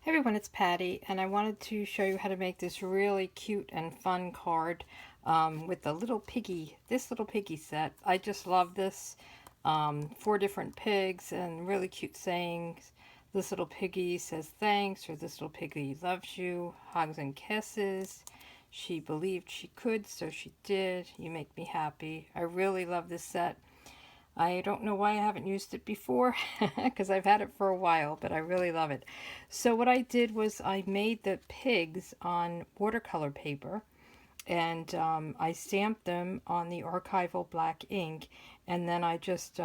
Hey everyone, it's Patty, and I wanted to show you how to make this really cute and fun card with the this little piggy set. I just love this. 4 different pigs and really cute sayings. This little piggy says thanks, or this little piggy loves you. Hugs and kisses. She believed she could, so she did. You make me happy. I really love this set. I don't know why I haven't used it before because I've had it for a while, but I really love it. So what I did was I made the pigs on watercolor paper, and I stamped them on the archival black ink, and then I just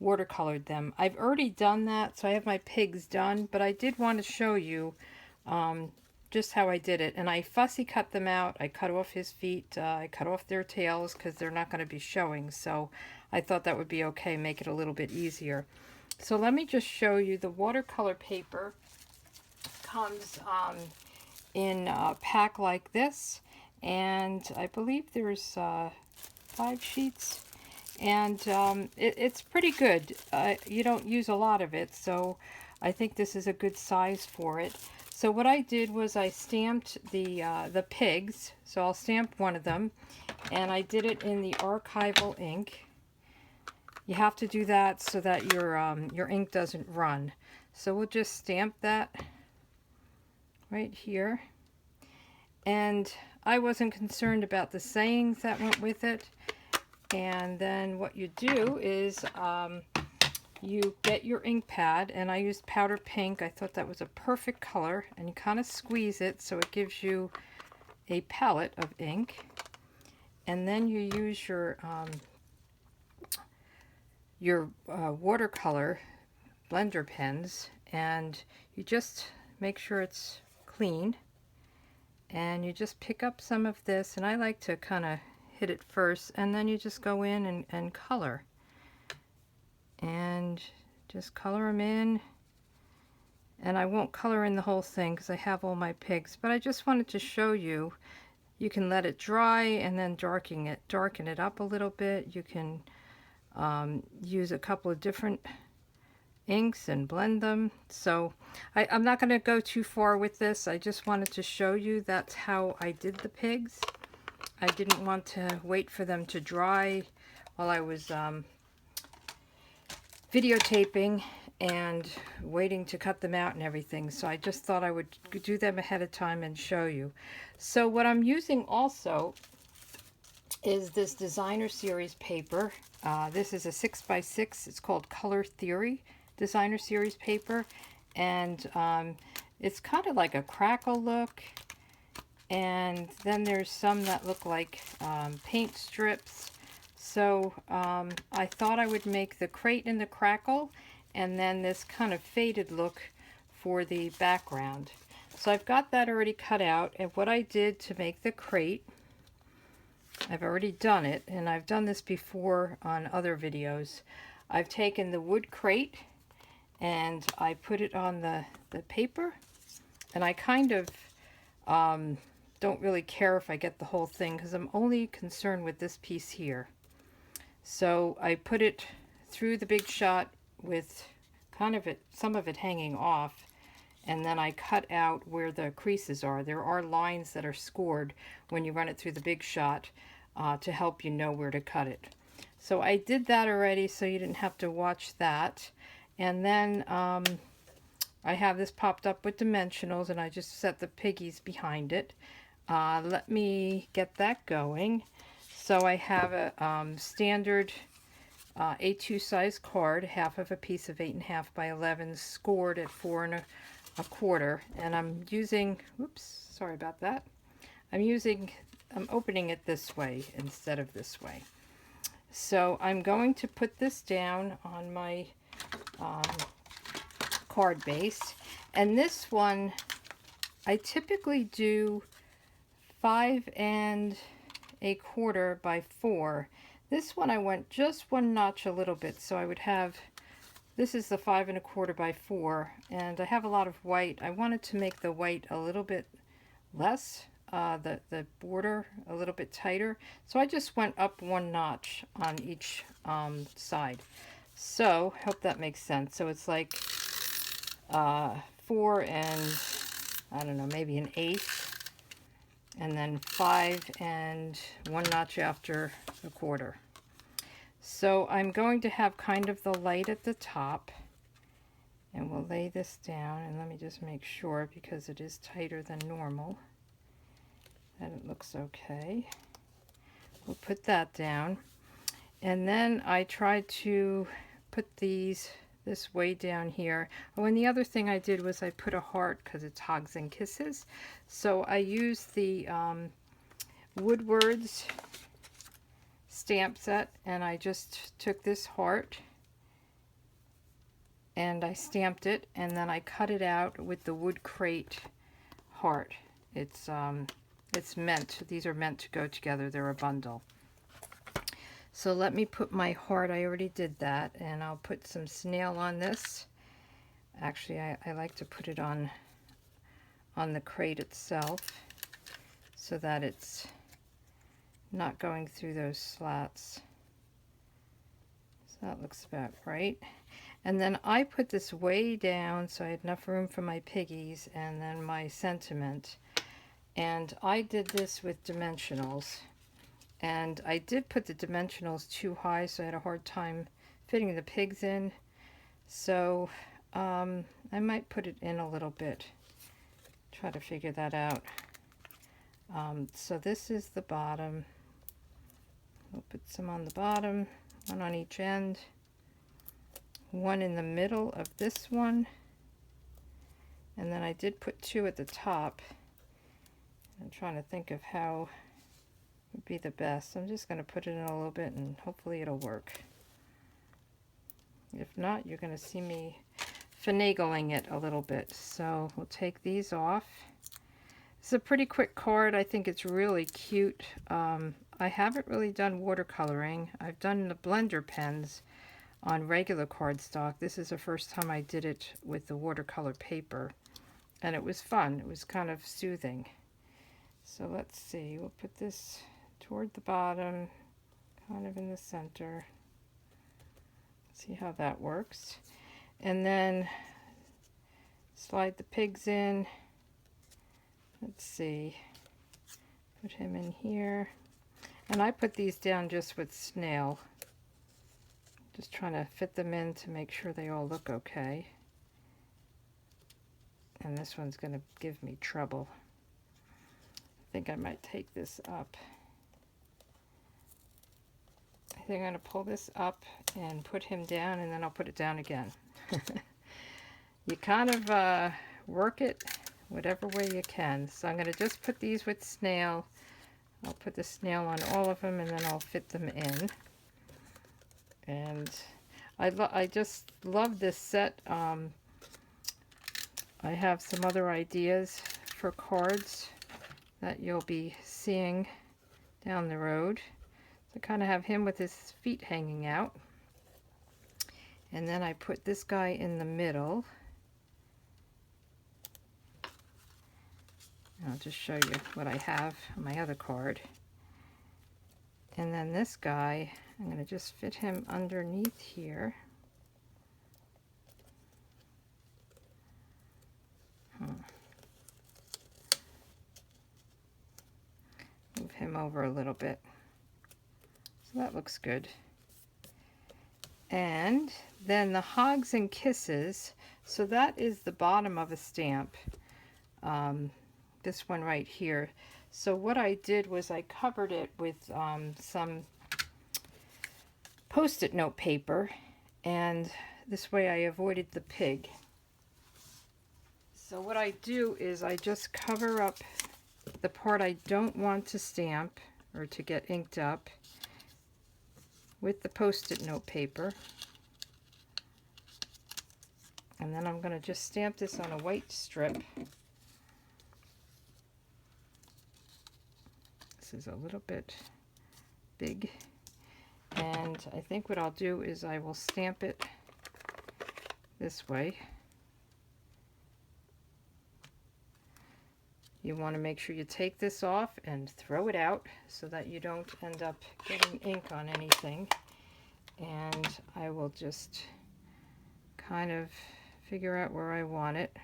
watercolored them. I've already done that, so I have my pigs done, but I did want to show you just how I did it. And I fussy cut them out. I cut off his feet. I cut off their tails because they're not going to be showing. So I thought that would be okay, make it a little bit easier. So let me just show you. The watercolor paper comes in a pack like this. And I believe there's 5 sheets. And it's pretty good. You don't use a lot of it, so I think this is a good size for it. So what I did was I stamped the pigs. So I'll stamp one of them, and I did it in the archival ink. You have to do that so that your ink doesn't run. So we'll just stamp that right here. And I wasn't concerned about the sayings that went with it. And then what you do is you get your ink pad, and I used powder pink. I thought that was a perfect color, and you kind of squeeze it so it gives you a palette of ink. And then you use your watercolor blender pens, and you just make sure it's clean, and you just pick up some of this, and I like to kind of hit it first, and then you just go in and color, and just color them in. And I won't color in the whole thing because I have all my pigs, but I just wanted to show you. You can let it dry and then darken it up a little bit. You can use a couple of different inks and blend them. So I'm not going to go too far with this. I just wanted to show you that's how I did the pigs. I didn't want to wait for them to dry while I was videotaping and waiting to cut them out and everything. So I just thought I would do them ahead of time and show you. So what I'm using also is this designer series paper. This is a 6x6. It's called Color Theory designer series paper. And it's kind of like a crackle look. And then there's some that look like paint strips. So I thought I would make the crate and the crackle, and then this kind of faded look for the background. So I've got that already cut out, and what I did to make the crate, I've already done it, and I've done this before on other videos. I've taken the wood crate and I put it on the paper, and I kind of don't really care if I get the whole thing because I'm only concerned with this piece here. So I put it through the Big Shot with kind of some of it hanging off, and then I cut out where the creases are. There are lines that are scored when you run it through the Big Shot to help you know where to cut it. So I did that already, so you didn't have to watch that. And then I have this popped up with dimensionals, and I just set the piggies behind it. Let me get that going. So I have a standard A2 size card, half of a piece of 8.5 by 11, scored at 4 1/4, and I'm using, oops, sorry about that. I'm opening it this way instead of this way. So I'm going to put this down on my card base, and this one I typically do 5 1/4 by 4. This one I went just one notch a little bit, so I would have, this is the 5 1/4 by 4, and I have a lot of white. I wanted to make the white a little bit less, the border a little bit tighter, so I just went up one notch on each side. So hope that makes sense. So it's like 4 and, I don't know, maybe an 1/8, and then 5 and 1 notch after a 1/4. So I'm going to have kind of the light at the top, and we'll lay this down, and let me just make sure, because it is tighter than normal, that it looks okay. We'll put that down, and then I tried to put this way down here. Oh, and the other thing I did was I put a heart because it's Hogs and Kisses. So I used the Woodward's stamp set, and I just took this heart and I stamped it, and then I cut it out with the wood crate heart. It's meant, these are meant to go together, they're a bundle. So let me put my heart, I already did that, and I'll put some snail on this. Actually, I like to put it on the crate itself so that it's not going through those slats. So that looks about right. And then I put this way down so I had enough room for my piggies and then my sentiment. And I did this with dimensionals. And I did put the dimensionals too high, so I had a hard time fitting the pigs in. So I might put it in a little bit. Try to figure that out. So this is the bottom. We'll put some on the bottom, one on each end, one in the middle of this one, and then I did put 2 at the top. I'm trying to think of how would be the best. I'm just going to put it in a little bit and hopefully it'll work. If not, you're going to see me finagling it a little bit. So we'll take these off. It's a pretty quick card. I think it's really cute. I haven't really done watercoloring. I've done the blender pens on regular cardstock. This is the first time I did it with the watercolor paper, and it was fun. It was kind of soothing. So let's see, we'll put this toward the bottom, kind of in the center. See how that works. And then slide the pigs in. Let's see, put him in here. And I put these down just with snail. Just trying to fit them in to make sure they all look okay. And this one's going to give me trouble. I think I might take this up. I think I'm going to pull this up and put him down, and then I'll put it down again. You kind of work it whatever way you can. So I'm going to just put these with snail. I'll put the snail on all of them, and then I'll fit them in. And I just love this set. I have some other ideas for cards that you'll be seeing down the road. So kind of have him with his feet hanging out. And then I put this guy in the middle. I'll just show you what I have on my other card. And then this guy, I'm going to just fit him underneath here. Move him over a little bit. So that looks good. And then the Hogs and Kisses. So that is the bottom of a stamp. This one right here. So what I did was I covered it with some Post-it note paper, and this way I avoided the pig. So what I do is I just cover up the part I don't want to stamp or to get inked up with the Post-it note paper. And then I'm going to just stamp this on a white strip. This is a little bit big. And I think what I'll do is I will stamp it this way. You want to make sure you take this off and throw it out so that you don't end up getting ink on anything. And I will just kind of figure out where I want it.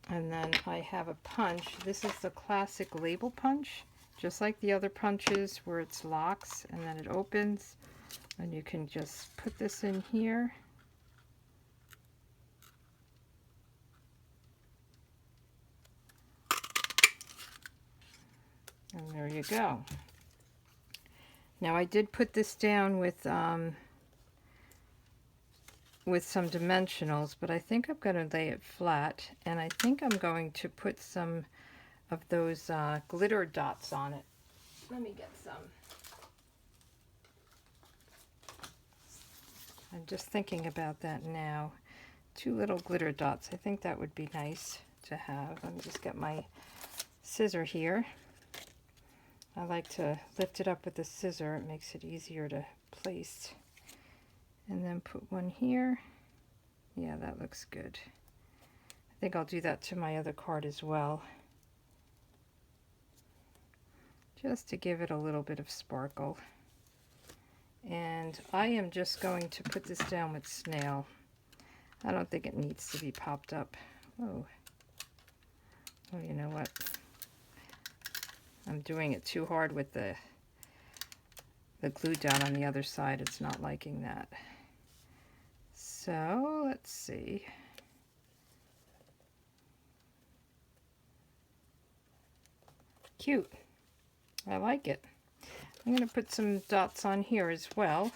And then I have a punch. This is the classic label punch, just like the other punches where it's locks and then it opens. And you can just put this in here. And there you go. Now I did put this down with some dimensionals, but I think I'm going to lay it flat, and I think I'm going to put some of those glitter dots on it. Let me get some. I'm just thinking about that now. 2 little glitter dots. I think that would be nice to have. Let me just get my scissor here. I like to lift it up with the scissor. It makes it easier to place. And then put one here. Yeah, that looks good. I think I'll do that to my other card as well. Just to give it a little bit of sparkle. And I am just going to put this down with snail. I don't think it needs to be popped up. Oh, you know what? I'm doing it too hard with the glue dot on the other side. It's not liking that. So let's see. Cute. I like it. I'm going to put some dots on here as well,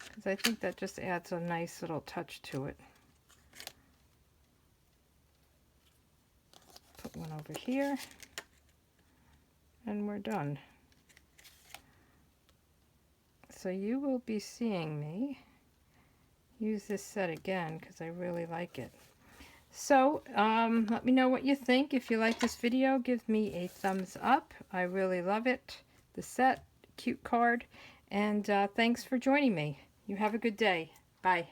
because I think that just adds a nice little touch to it. Put one over here. And we're done. So you will be seeing me use this set again because I really like it. So let me know what you think. If you like this video, give me a thumbs up. I really love it. The set, cute card. And thanks for joining me. You have a good day. Bye.